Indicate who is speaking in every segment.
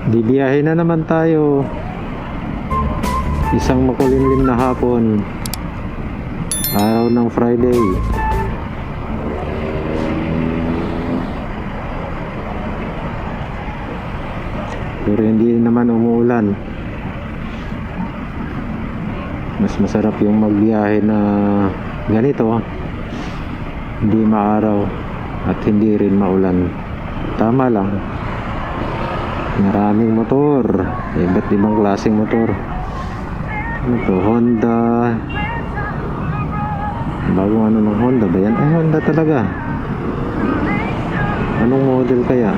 Speaker 1: Bibiyahe na naman tayo. Isang makulimlim na hapon. Araw ng Friday. Pero hindi naman umuulan. Mas masarap yung magbiyahe na ganito. Hindi maaraw at hindi rin maulan. Tama lang. Maraming motor. Iba't ibang klaseng motor. Ano to? Honda. Bagong ano ng Honda ba yan? Ay, Honda talaga. Anong model kaya?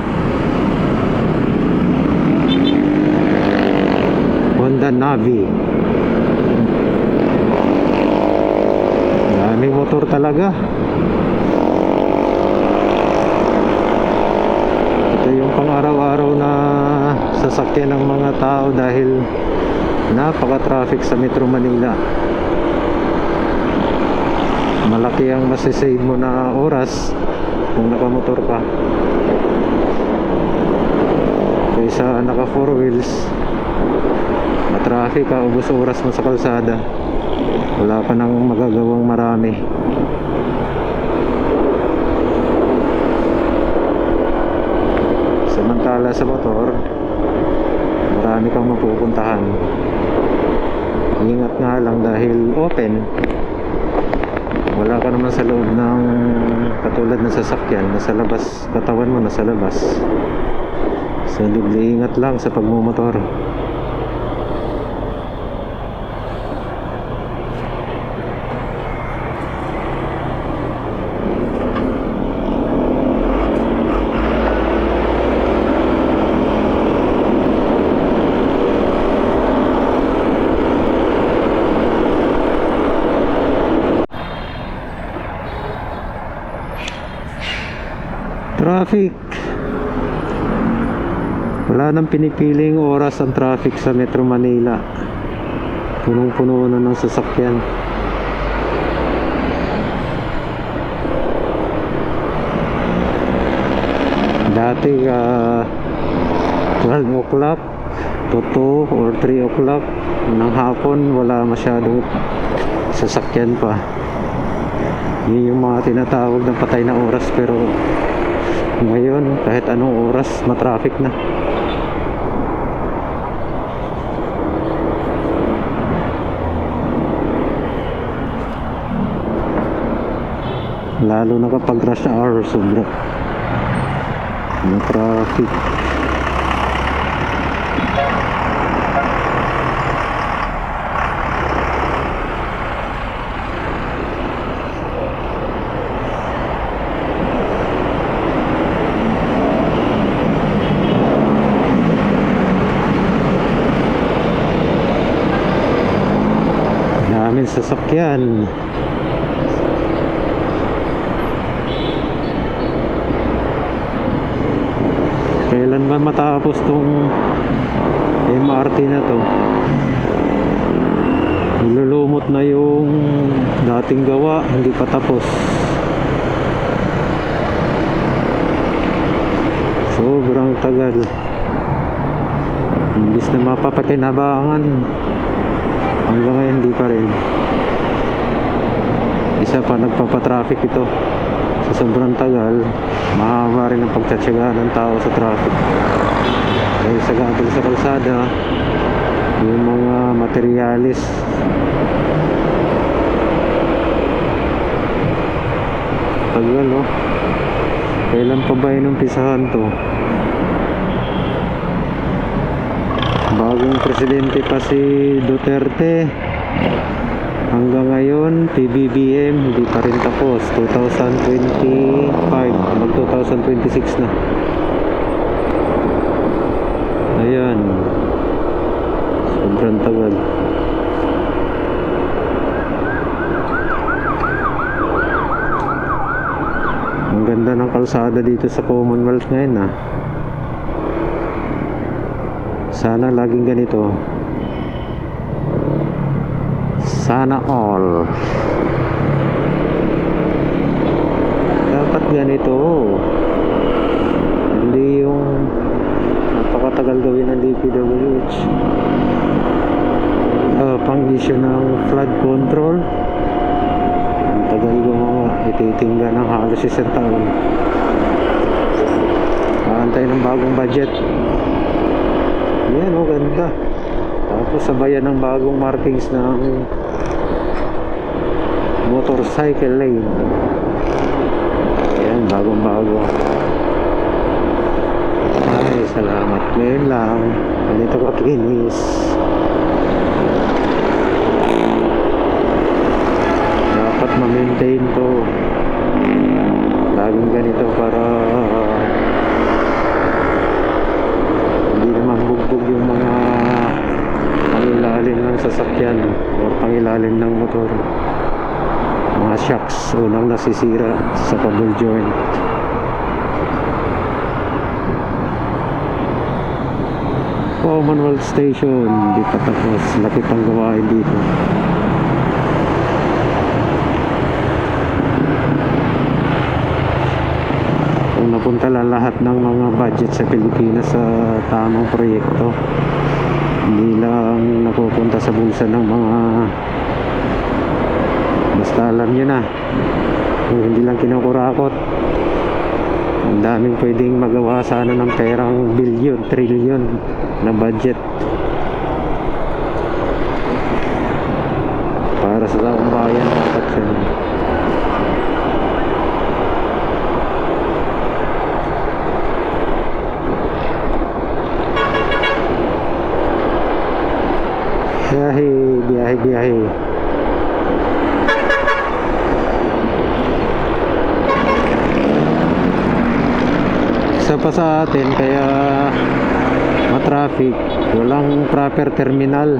Speaker 1: Honda Navi. Daming motor talaga. Ito yung pang-araw-araw na sasakyan ng mga tao dahil napaka-traffic sa Metro Manila. Malaki ang masisave mo na oras kung nakamotor ka kaysa naka 4 wheels. Traffic ka, ubos oras mo sa kalsada, wala pa nang magagawang marami. Samantala sa motor, marami kang mapupuntahan. Ingat nga lang dahil open, wala ka naman sa loob ng katulad ng sasakyan, nasa labas, katawan mo nasa labas. So doble ingat lang sa pagmumotor. Traffic. Wala nang pinipiling oras ang traffic sa Metro Manila. Punong-puno na ng sasakyan. Dati 12 o'clock to 2 or 3 o'clock ng hapon, wala masyadong sasakyan pa. Yun yung mga tinatawag ng patay na oras, pero ngayon, kahit anong oras, matraffic na. Lalo na kapag rush hour, sobra matraffic. Daming sasakyan. Kailan ba matapos tong MRT na to? Nilulumot na yung dating gawa, hindi pa tapos. Sobrang tagal. Imbis na mapapakinabangan, hanggang ngayon hindi pa rin. Isa pa, nagpapatraffic ito. Sa sobrang tagal, mahaba rin ang pagtsatsagaan ng tao sa traffic. Dahil sa gabal sa kalsada, yung mga materialis, tagal, no? Kailan pa ba inumpisahan to? Bagong presidente pa si Duterte. Hanggang ngayon, PBBM hindi pa rin tapos. 2025, mag 2026 na. Ayan, sobrang tagal. Ang ganda ng kalsada dito sa Commonwealth ngayon, ah. Sana laging ganito. Sana all. Dapat ganito. Hindi yung napakatagal gawin ng flood control. Ang tagal gumawa, ititingga ng halos isang taon. Paantay ng bagong budget. Yan, oh, ganda. Tapos sabayan ng bagong markings ng motorcycle lane. Yan, bagong bago. Ay, salamat. Ngayon lang, ganito kakinis. Dapat ma-maintain to. Laging ganito para hindi naman bugbog yung mga pangilalim ng sasakyan o pangilalim ng motor. Mga shocks unang nasisira sa ball joint. Commonwealth Station, hindi pa tapos. Laki pang gawain dito. Kung napunta lang lahat ng mga budget sa Pilipinas sa tamang proyekto, hindi lang napupunta sa bulsa ng mga, basta alam nyo na, kung hindi lang kinukurakot, ang daming pwedeng magawa sana ng perang bilyon, trilyon na budget para sa taong bayan. Dapat yun. Biyahe, biyahe, biyahe. Isa pa sa atin kaya matraffic, walang proper terminal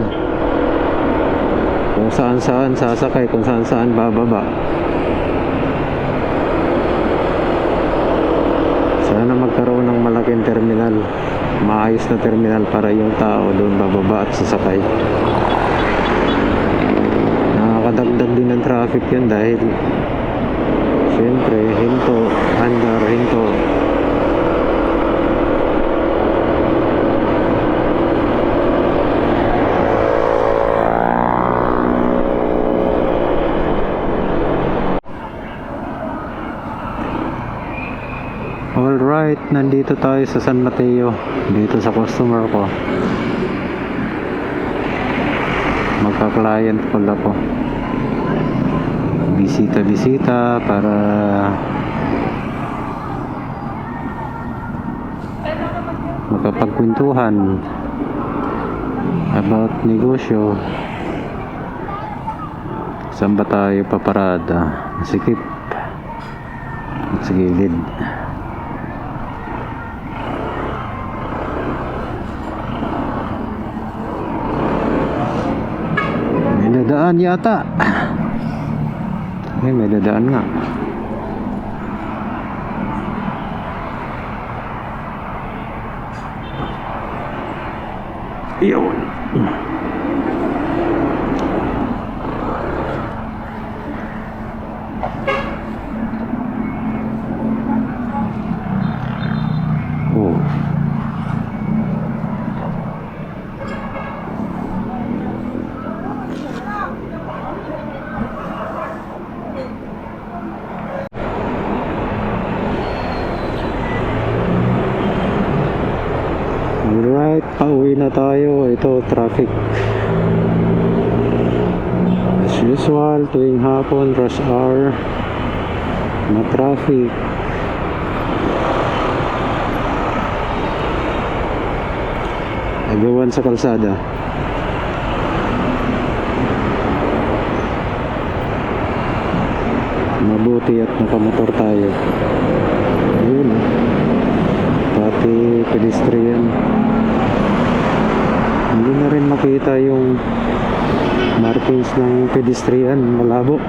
Speaker 1: kung saan saan sasakay, kung saan saan bababa. Sana magkaroon ng malaking terminal, maayos na terminal para yung tao doon bababa at sasakay. Nakakadagdag din ng traffic yun dahil syempre hinto, andar, hinto. Alright, nandito tayo sa San Mateo, dito sa customer ko. Magka-client pala ko. Bisita-bisita para makapagkwentuhan about negosyo. Saan ba tayo paparada? Masikip at sa gilid. May dadaan yata. May dadaan nga. Iyon. Oh. Alright, pauwi na tayo. Ito, traffic. As usual, tuwing hapon, rush hour, na traffic. Agawan sa kalsada. Mabuti at nakamotor tayo. Ayun, pati pedestrian. Hindi na rin makita yung markings ng pedestrian, malabo.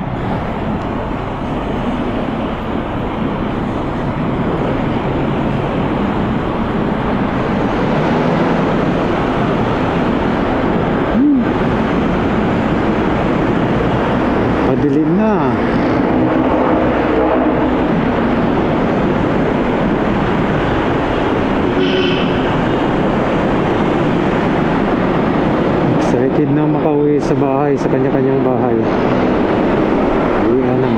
Speaker 1: Padilim na. Excited na makauwi sa bahay, sa kanya-kanyang bahay. Uwian na.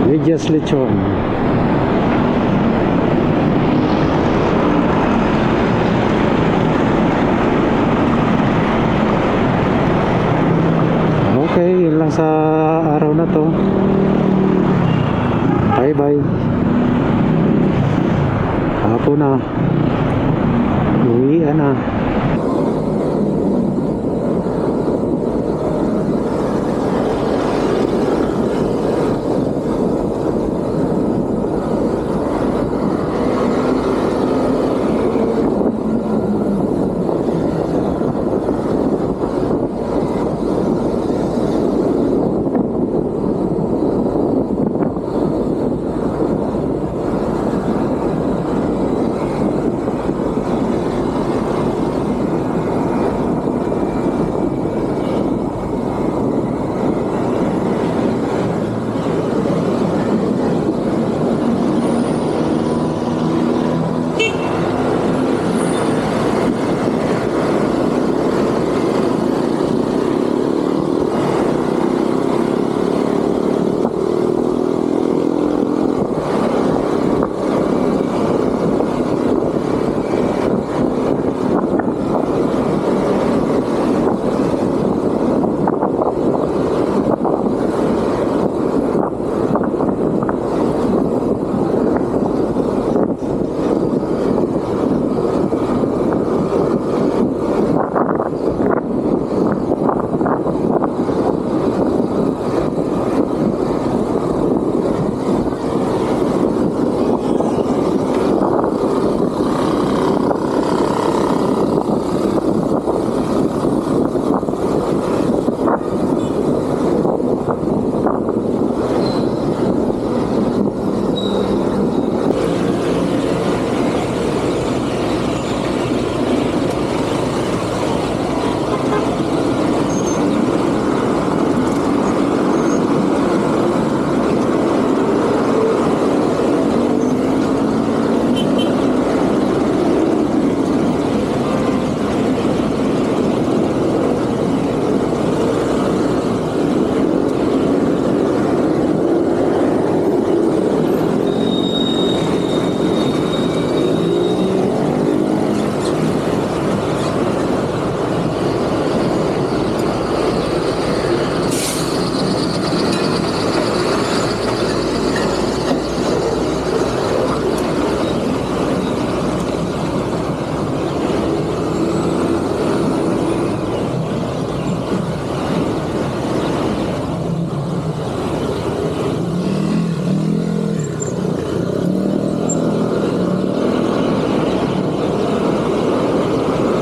Speaker 1: Medias Lechon. Okay, yun lang sa araw na to. Bye bye. Hapon na. Uwian na.